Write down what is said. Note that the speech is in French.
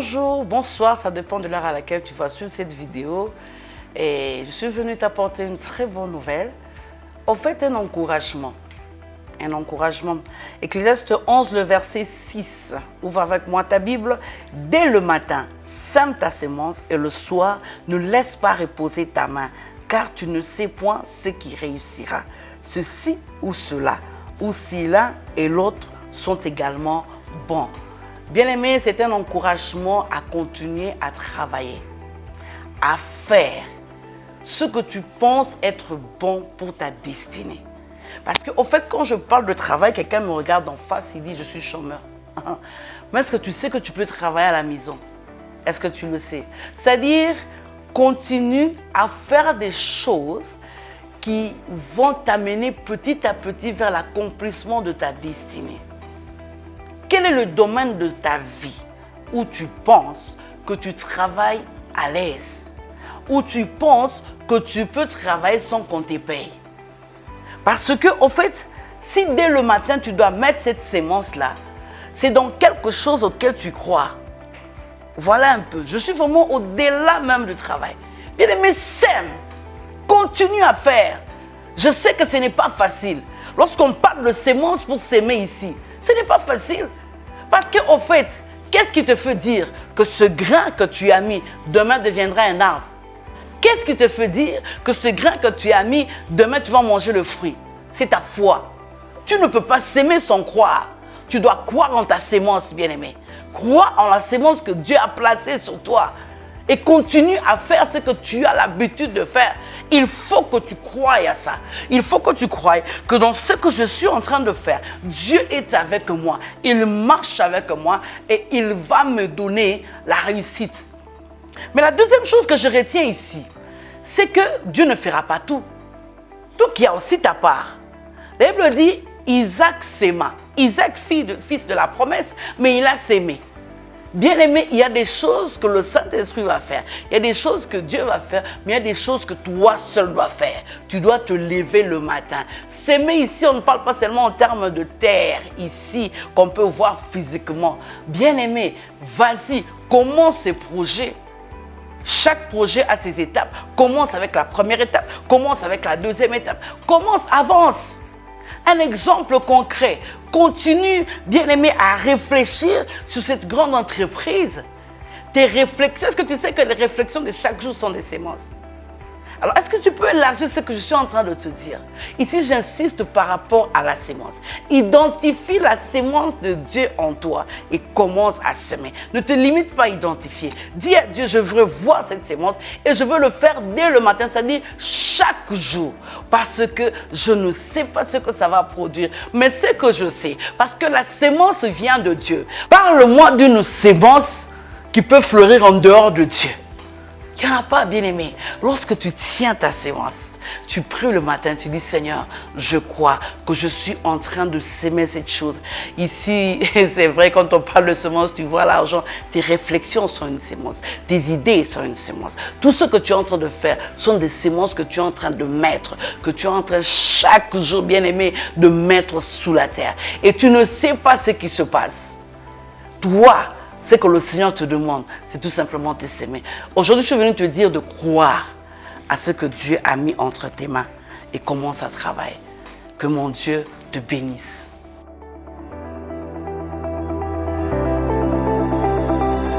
Bonjour, bonsoir, ça dépend de l'heure à laquelle tu vas suivre cette vidéo. Et je suis venue t'apporter une très bonne nouvelle. En fait, un encouragement. Un encouragement. Ecclésiaste 11, le verset 6. Ouvre avec moi ta Bible. Dès le matin, sème ta semence et le soir, ne laisse pas reposer ta main, car tu ne sais point ce qui réussira. Ceci ou cela, ou si l'un et l'autre sont également bons. Bien-aimé, c'est un encouragement à continuer à travailler, à faire ce que tu penses être bon pour ta destinée. Parce qu'au fait, quand je parle de travail, quelqu'un me regarde en face, il dit « je suis chômeur ». Mais est-ce que tu sais que tu peux travailler à la maison? Est-ce que tu le sais? C'est-à-dire, continue à faire des choses qui vont t'amener petit à petit vers l'accomplissement de ta destinée. Quel est le domaine de ta vie où tu penses que tu travailles à l'aise? Où tu penses que tu peux travailler sans qu'on te paye? Parce que, au fait, si dès le matin tu dois mettre cette sémence-là, c'est dans quelque chose auquel tu crois. Voilà un peu. Je suis vraiment au-delà même du travail. Bien aimé, sème. Continue à faire. Je sais que ce n'est pas facile. Lorsqu'on parle de sémence pour s'aimer ici, ce n'est pas facile. Parce qu'au fait, qu'est-ce qui te fait dire que ce grain que tu as mis, demain deviendra un arbre? Qu'est-ce qui te fait dire que ce grain que tu as mis, demain tu vas manger le fruit? C'est ta foi. Tu ne peux pas s'aimer sans croire. Tu dois croire en ta sémence, bien-aimé. Crois en la sémence que Dieu a placée sur toi. Et continue à faire ce que tu as l'habitude de faire. Il faut que tu croies à ça. Il faut que tu croies que dans ce que je suis en train de faire, Dieu est avec moi. Il marche avec moi et il va me donner la réussite. Mais la deuxième chose que je retiens ici, c'est que Dieu ne fera pas tout. Donc il y a aussi ta part. La Bible dit, Isaac s'aima. Isaac, fils de la promesse, mais il a s'aimé. Bien-aimé, il y a des choses que le Saint-Esprit va faire. Il y a des choses que Dieu va faire, mais il y a des choses que toi seul dois faire. Tu dois te lever le matin. S'aimer ici, on ne parle pas seulement en termes de terre, ici, qu'on peut voir physiquement. Bien-aimé, vas-y, commence ces projets. Chaque projet a ses étapes. Commence avec la première étape, commence avec la deuxième étape. Commence, avance. Un exemple concret. Continue, bien-aimé, à réfléchir sur cette grande entreprise. Tes réflexions, est-ce que tu sais que les réflexions de chaque jour sont des sémences? Alors, est-ce que tu peux élargir ce que je suis en train de te dire? Ici, j'insiste par rapport à la sémence. Identifie la sémence de Dieu en toi et commence à semer. Ne te limite pas à identifier. Dis à Dieu, je veux voir cette sémence et je veux le faire dès le matin, c'est-à-dire chaque jour. Parce que je ne sais pas ce que ça va produire, mais ce que je sais, parce que la sémence vient de Dieu. Parle-moi d'une sémence qui peut fleurir en dehors de Dieu. Il n'y en a pas, bien-aimé. Lorsque tu tiens ta séance, tu pries le matin, tu dis, Seigneur, je crois que je suis en train de s'aimer cette chose. Ici, c'est vrai, quand on parle de semence, tu vois l'argent, tes réflexions sont une sémence, tes idées sont une sémence. Tout ce que tu es en train de faire sont des sémences que tu es en train de mettre, que tu es en train chaque jour, bien-aimé, de mettre sous la terre. Et tu ne sais pas ce qui se passe. Toi, ce que le Seigneur te demande, c'est tout simplement de s'aimer. Aujourd'hui, je suis venu te dire de croire à ce que Dieu a mis entre tes mains et commence à travailler. Que mon Dieu te bénisse.